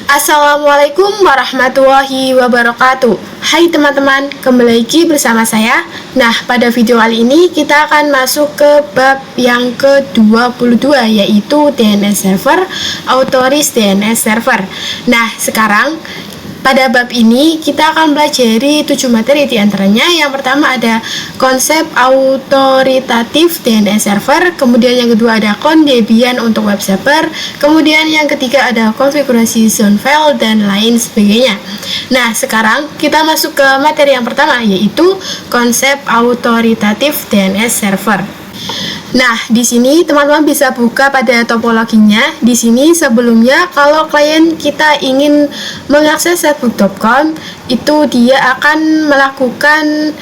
Assalamualaikum warahmatullahi wabarakatuh. Hai teman-teman, kembali lagi bersama saya. Nah, pada video kali ini kita akan masuk ke bab yang ke-22, yaitu DNS Server, Authorized DNS Server. Nah, sekarang pada bab ini kita akan pelajari 7 materi, diantaranya yang pertama ada konsep autoritatif DNS server, kemudian yang kedua ada clone Debian untuk web server, kemudian yang ketiga ada konfigurasi zone file dan lain sebagainya. Nah, sekarang kita masuk ke materi yang pertama, yaitu konsep autoritatif DNS server. Nah, di sini teman-teman bisa buka pada topologinya. Di sini sebelumnya kalau klien kita ingin mengakses facebook.com, itu dia akan melakukan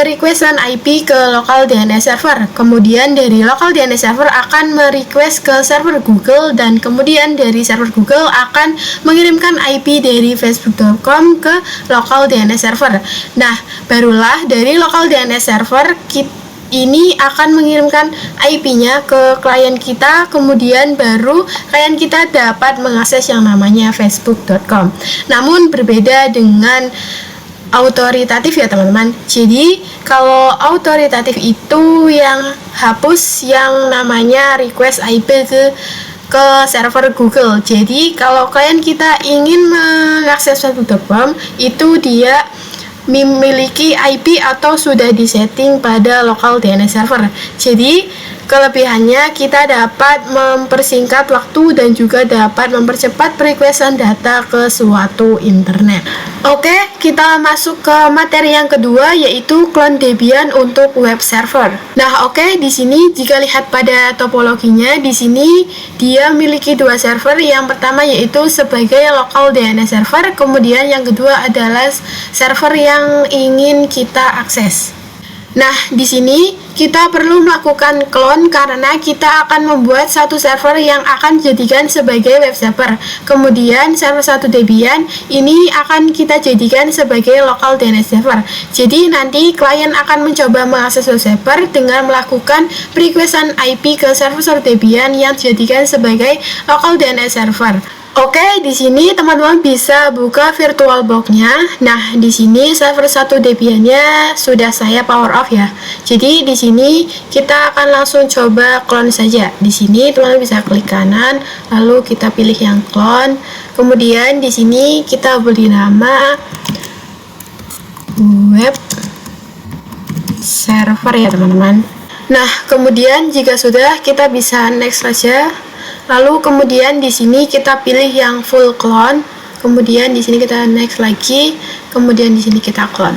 requestan IP ke local DNS server. Kemudian dari local DNS server akan merequest ke server Google, dan kemudian dari server Google akan mengirimkan IP dari facebook.com ke local DNS server. Nah, barulah dari local DNS server ini akan mengirimkan IP-nya ke klien kita, kemudian baru klien kita dapat mengakses yang namanya facebook.com. Namun berbeda dengan autoritatif ya teman-teman. Jadi kalau autoritatif itu yang hapus yang namanya request IP ke server Google. Jadi kalau klien kita ingin mengakses facebook.com, itu dia memiliki IP atau sudah disetting pada local DNS server. Jadi kelebihannya kita dapat mempersingkat waktu dan juga dapat mempercepat requestan data ke suatu internet. Oke, kita masuk ke materi yang kedua, yaitu clone Debian untuk web server. Nah, oke, di sini jika lihat pada topologinya, di sini dia memiliki dua server. Yang pertama yaitu sebagai local DNS server, kemudian yang kedua adalah server yang ingin kita akses. Nah, di sini kita perlu melakukan clone karena kita akan membuat satu server yang akan dijadikan sebagai web server. Kemudian server 1 Debian ini akan kita jadikan sebagai local DNS server. Jadi nanti klien akan mencoba mengakses web server dengan melakukan requestan IP ke server 1 Debian yang dijadikan sebagai local DNS server. Oke, di sini teman-teman bisa buka VirtualBox-nya. Nah, di sini server 1 Debian-nya sudah saya power off ya. Jadi di sini kita akan langsung coba clone saja. Di sini teman-teman bisa klik kanan, lalu kita pilih yang clone. Kemudian di sini kita beri nama web server ya teman-teman. Nah, kemudian jika sudah, kita bisa next saja. Lalu kemudian di sini kita pilih yang full clone. Kemudian di sini kita next lagi. Kemudian di sini kita clone.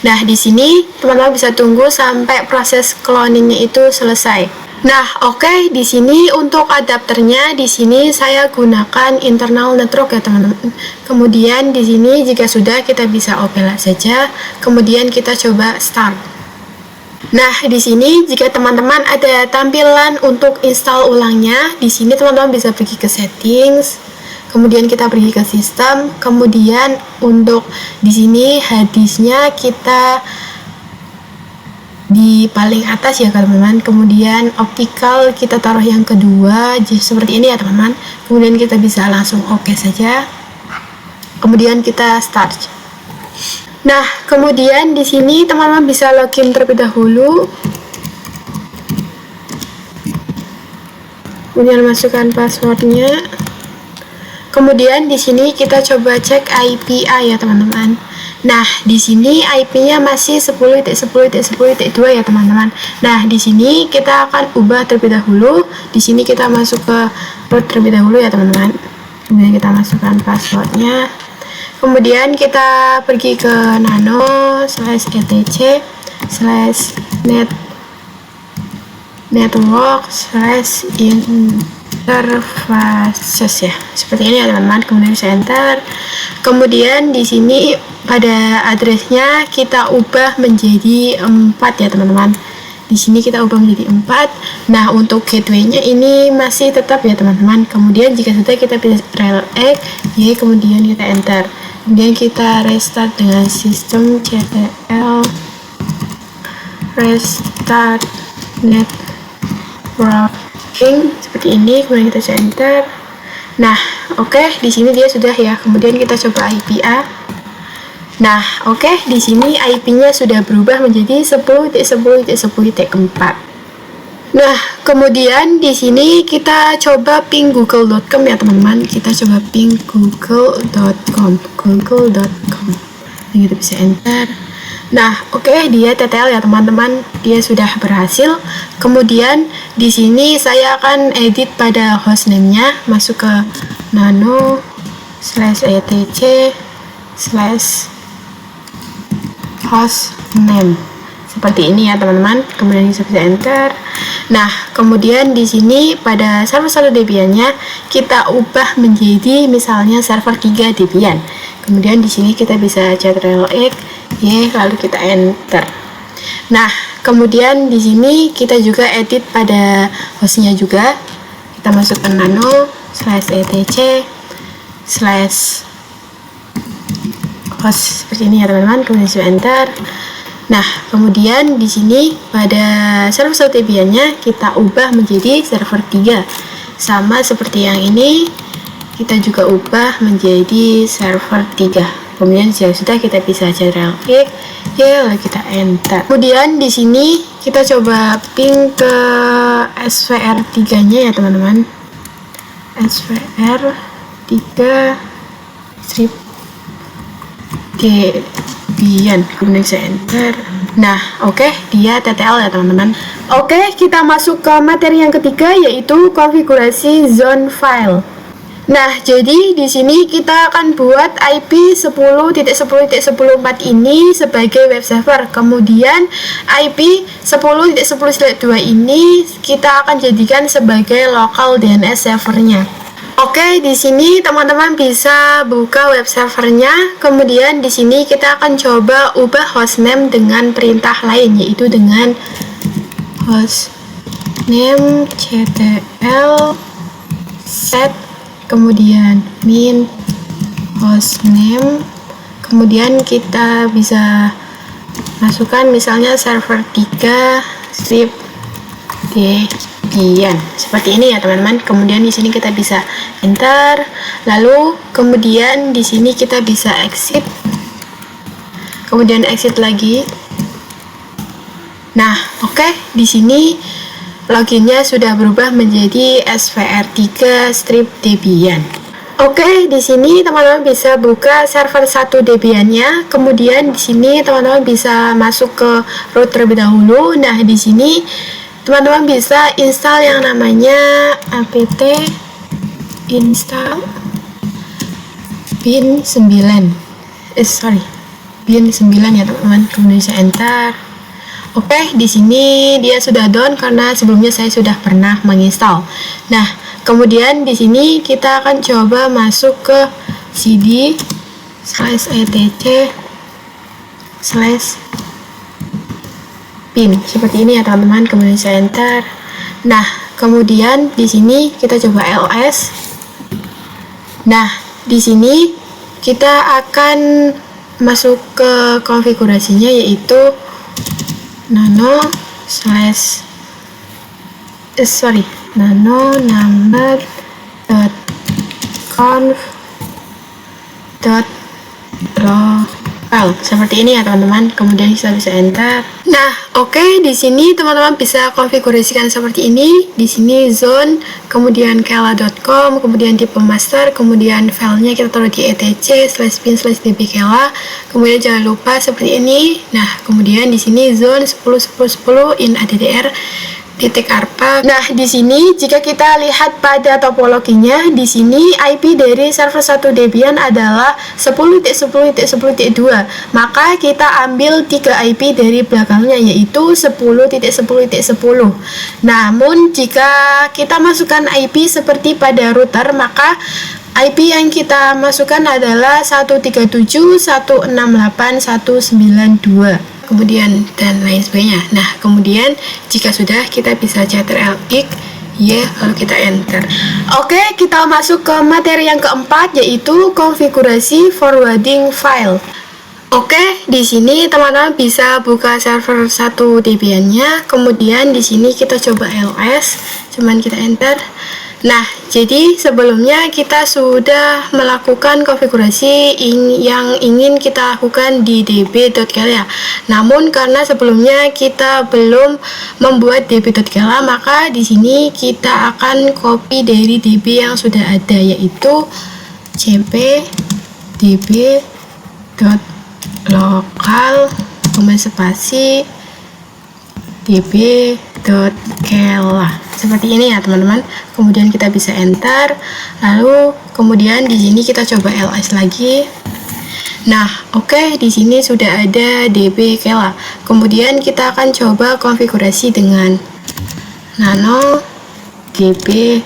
Nah, di sini teman-teman bisa tunggu sampai proses cloningnya itu selesai. Nah, oke, di sini untuk adapternya di sini saya gunakan internal network ya teman-teman. Kemudian di sini jika sudah, kita bisa open saja. Kemudian kita coba start. Nah, di sini jika teman-teman ada tampilan untuk install ulangnya, di sini teman-teman bisa pergi ke settings, kemudian kita pergi ke sistem, kemudian untuk di sini harddisknya kita di paling atas ya teman-teman. Kemudian optical kita taruh yang kedua, seperti ini ya teman-teman. Kemudian kita bisa langsung oke saja. Kemudian kita start. Nah, kemudian di sini teman-teman bisa login terlebih dahulu. Kemudian masukkan passwordnya. Kemudian di sini kita coba cek IPA ya teman-teman. Nah, di sini IP-nya masih 10.10.10.2 ya teman-teman. Nah, di sini kita akan ubah terlebih dahulu. Di sini kita masuk ke root terlebih dahulu ya teman-teman. Kemudian kita masukkan passwordnya. Kemudian kita pergi ke nano/etc/network/interfaces ya. Seperti ini ya teman-teman. Kemudian saya enter. Kemudian di sini pada addressnya kita ubah menjadi 4 ya teman-teman. Di sini kita ubah menjadi 4. Nah, untuk gateway-nya ini masih tetap ya teman-teman. Kemudian jika sudah, kita pilih rel X, Y, kemudian kita enter. Kemudian kita restart dengan sistem ctl restart network Ping seperti ini, kemudian kita bisa enter. Nah, oke, di sini dia sudah ya. Kemudian kita coba IP A. Nah, oke, di sini IP-nya sudah berubah menjadi 10.10.10.4. Nah, kemudian di sini kita coba ping google.com ya teman-teman. Kita coba ping google.com. Kita bisa enter. Nah, oke, dia TTL ya teman-teman. Dia sudah berhasil. Kemudian di sini saya akan edit pada hostname-nya, masuk ke nano/etc/hostname. Seperti ini ya teman-teman. Kemudian kita bisa enter. Nah, kemudian di sini pada server 1 Debian-nya kita ubah menjadi misalnya server 3 Debian. Kemudian di sini kita bisa Ctrl+X, Y, lalu kita enter. Nah, kemudian di sini kita juga edit pada hostnya juga. Kita masuk ke nano/etc/host seperti ini ya teman-teman. Kemudian kita enter. Nah, kemudian di sini pada server 1 Debian-nya kita ubah menjadi server 3. Sama seperti yang ini, kita juga ubah menjadi server 3. Kemudian jika sudah, kita bisa Ctrl+X, ya, lalu kita enter. Kemudian di sini kita coba ping ke SVR3-nya ya teman-teman. SVR3 strip Debian, kemudian saya enter. Nah, oke, dia TTL ya teman-teman. Oke, kita masuk ke materi yang ketiga, yaitu konfigurasi zone file. Nah, jadi di sini kita akan buat IP 10.10.10.4 ini sebagai web server. Kemudian IP 10.10.2 ini kita akan jadikan sebagai local DNS servernya. Oke, di sini teman-teman bisa buka web servernya. Kemudian di sini kita akan coba ubah hostname dengan perintah lain, yaitu dengan hostname ctl set, kemudian min hostname. Kemudian kita bisa masukkan misalnya server 3 strip Debian seperti ini ya teman-teman. Kemudian di sini kita bisa enter, lalu kemudian di sini kita bisa exit, kemudian exit lagi. Nah, oke, di sini loginnya sudah berubah menjadi svr3 strip Debian. Oke, di sini teman-teman bisa buka server 1 Debian-nya. Kemudian di sini teman-teman bisa masuk ke root terlebih dahulu. Nah, di sini teman-teman bisa install yang namanya apt install bin 9 bin 9 ya teman-teman. Kemudian saya enter. Oke, di sini dia sudah down karena sebelumnya saya sudah pernah menginstal. Nah, kemudian di sini kita akan coba masuk ke cd/etc/bin seperti ini ya teman-teman. Kemudian saya enter. Nah, kemudian di sini kita coba ls. Nah, di sini kita akan masuk ke konfigurasinya, yaitu nano/number.conf.local seperti ini ya teman-teman. Kemudian kita bisa enter. Nah, oke, di sini teman-teman bisa konfigurasikan seperti ini. Di sini zone, kemudian kela.com, kemudian tipe master, kemudian filenya kita taruh di etc/bin/dbkela. Kemudian jangan lupa seperti ini. Nah, kemudian di sini zone 10.10.10 in addr .arpa. Nah, di sini jika kita lihat pada topologinya, di sini IP dari server 1 Debian adalah 10.10.10.2. Maka kita ambil 3 IP dari belakangnya, yaitu 10.10.10. Namun jika kita masukkan IP seperti pada router, maka IP yang kita masukkan adalah 137.168.192. kemudian dan lain sebagainya. Nah, kemudian jika sudah, kita bisa Ctrl+X, Y, lalu kita enter. Oke, kita masuk ke materi yang keempat, yaitu konfigurasi forwarding file. Oke, di sini teman-teman bisa buka server 1 Debian-nya. Kemudian di sini kita coba ls, cuman kita enter. Nah, jadi sebelumnya kita sudah melakukan konfigurasi yang ingin kita lakukan di db.kela ya. Namun karena sebelumnya kita belum membuat db.kela, maka di sini kita akan copy dari db yang sudah ada, yaitu cp db.local spasi db.kela seperti ini ya teman-teman. Kemudian kita bisa enter, lalu kemudian di sini kita coba ls lagi. Nah, oke, di sini sudah ada db.kela. Kemudian kita akan coba konfigurasi dengan nano db.kela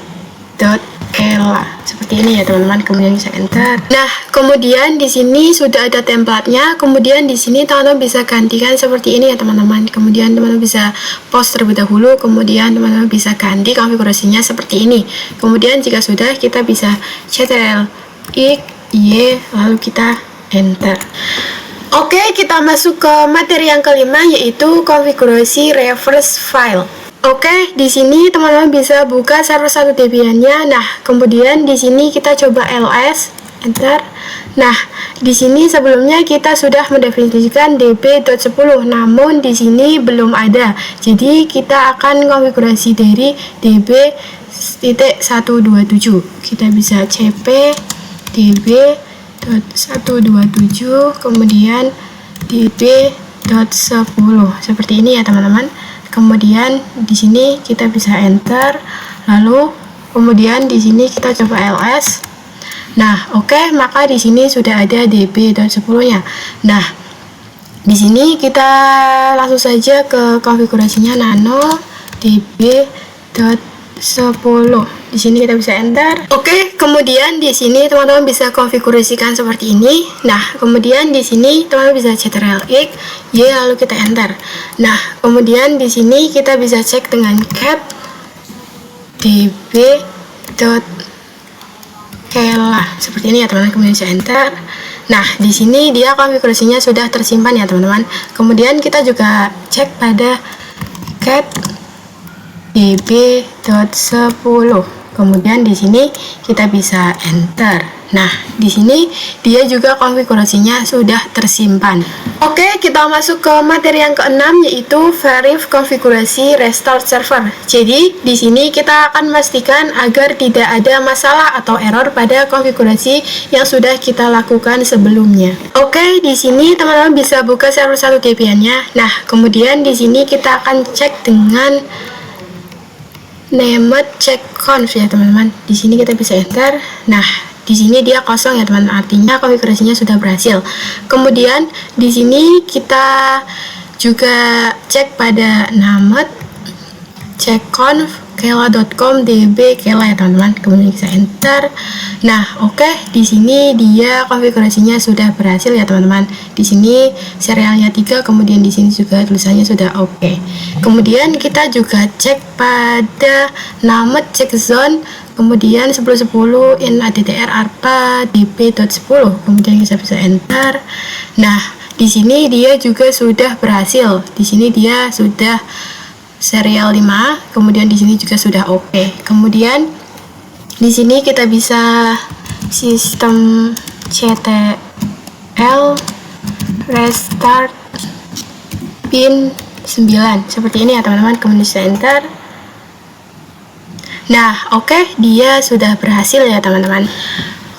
seperti ini ya teman-teman. Kemudian bisa enter. Nah, kemudian di sini sudah ada templatenya. Kemudian di sini teman-teman bisa gantikan seperti ini ya teman-teman. Kemudian teman-teman bisa post terlebih dahulu. Kemudian teman-teman bisa ganti konfigurasinya seperti ini. Kemudian jika sudah, kita bisa ctrl x y lalu kita enter. Oke, kita masuk ke materi yang kelima, yaitu konfigurasi reverse file. Oke, di sini teman-teman bisa buka server 1 Debian-nya. Nah, kemudian di sini kita coba ls, enter. Nah, di sini sebelumnya kita sudah mendefinisikan db.10, namun di sini belum ada. Jadi kita akan konfigurasi dari db.127. Kita bisa cp db.127 kemudian db.10 seperti ini ya teman-teman. Kemudian di sini kita bisa enter, lalu kemudian di sini kita coba ls. Nah, oke, maka di sini sudah ada db.10-nya. Nah, di sini kita langsung saja ke konfigurasinya nano db.10. Di sini kita bisa enter. Oke, kemudian di sini teman-teman bisa konfigurasikan seperti ini. Nah, kemudian di sini teman-teman bisa ctrl x y lalu kita enter. Nah, kemudian di sini kita bisa cek dengan cat db.kela seperti ini ya teman-teman. Kemudian bisa enter. Nah, di sini dia konfigurasinya sudah tersimpan ya teman-teman. Kemudian kita juga cek pada cat db.10. Kemudian di sini kita bisa enter. Nah, di sini dia juga konfigurasinya sudah tersimpan. Oke, kita masuk ke materi yang keenam, yaitu verif konfigurasi restart server. Jadi, di sini kita akan memastikan agar tidak ada masalah atau error pada konfigurasi yang sudah kita lakukan sebelumnya. Oke, di sini teman-teman bisa buka server 1 Debian-nya. Nah, kemudian di sini kita akan cek dengan named checkconf ya teman-teman. Di sini kita bisa enter. Nah, di sini dia kosong ya teman-teman, artinya konfigurasinya sudah berhasil. Kemudian di sini kita juga cek pada named checkconf kela.com db.kela ya teman-teman. Kemudian bisa enter. Nah, oke, di sini dia konfigurasinya sudah berhasil ya teman-teman. Di sini serialnya 3, kemudian di sini juga tulisannya sudah oke. Kemudian kita juga cek pada named checkzone, kemudian 1010 in addr arpa db.10. Kemudian kita bisa enter. Nah, di sini dia juga sudah berhasil. Di sini dia sudah serial 5, kemudian di sini juga sudah oke. Kemudian di sini kita bisa sistem ctl restart pin 9 seperti ini ya teman-teman. Kemudian bisa enter. Nah, oke, dia sudah berhasil ya teman-teman.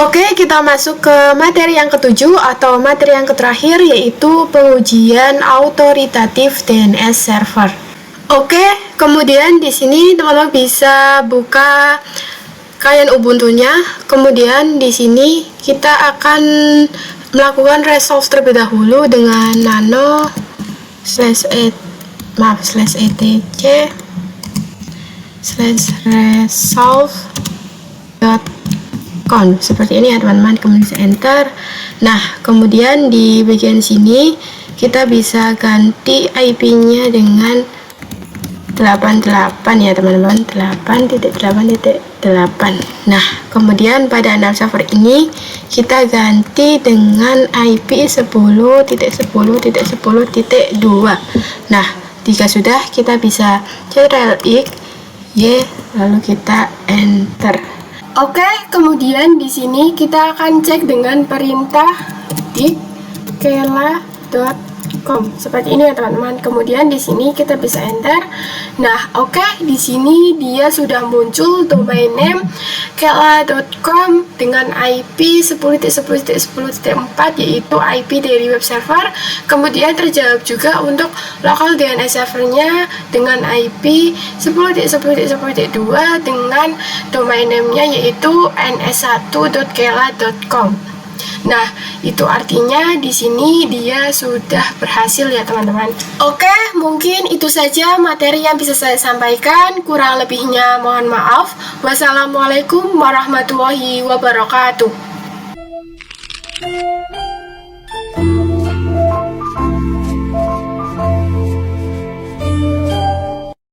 Oke, kita masuk ke materi yang ketujuh atau materi yang terakhir, yaitu pengujian autoritatif DNS server. Oke, kemudian di sini teman-teman bisa buka klien Ubuntu-nya. Kemudian di sini kita akan melakukan resolve terlebih dahulu dengan nano /etc /resolve.conf seperti ini ya teman-teman. Kemudian bisa enter. Nah, kemudian di bagian sini kita bisa ganti IP-nya dengan 88 ya teman-teman, 8.8.8. Nah, kemudian pada enam server ini kita ganti dengan IP 10.10.10.2. Nah, jika sudah, kita bisa Ctrl+X Y, lalu kita enter. Oke, kemudian di sini kita akan cek dengan perintah dikela.com seperti ini ya teman-teman. Kemudian di sini kita bisa enter. Nah, oke, di sini dia sudah muncul domain name kela.com dengan IP 10.10.10.4 yaitu IP dari web server. Kemudian terjawab juga untuk local DNS servernya dengan IP 10.10.10.2 dengan domain name-nya yaitu ns1.kela.com. Nah, itu artinya di sini dia sudah berhasil ya teman-teman. Oke, mungkin itu saja materi yang bisa saya sampaikan. Kurang lebihnya mohon maaf. Wassalamualaikum warahmatullahi wabarakatuh.